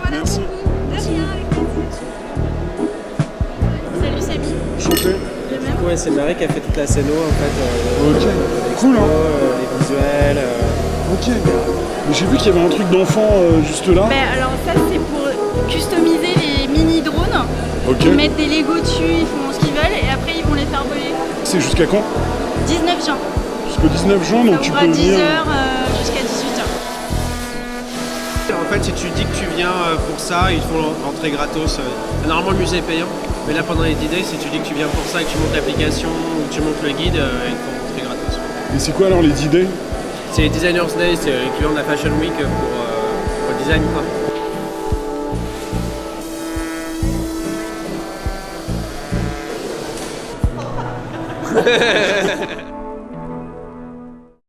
Merci. Salut Samy. Enchanté. Ouais, c'est Marie qui a fait toute la scéno en fait. Ok. Cool, hein. Les visuels. Ok. Mais j'ai vu qu'il y avait un truc d'enfant juste là. Alors ça c'est pour customiser les mini drones. Ok. Ils mettent des Lego dessus, ils font ce qu'ils veulent et après ils vont les faire voler. C'est jusqu'à quand? 19 juin. Jusqu'au 19 juin, donc tu Ça peux ouvre à 10h venir. jusqu'à 18h. En fait, si tu dis que tu viens pour ça, ils te font l'entrée gratos. Normalement, le musée est payant, mais là, pendant les D-Day, si tu dis que tu viens pour ça et que tu montes l'application ou que tu montes le guide, ils te font l'entrée gratos. Et c'est quoi alors les idées? C'est les Designers Day, c'est l'équivalent de la Fashion Week pour le design, quoi.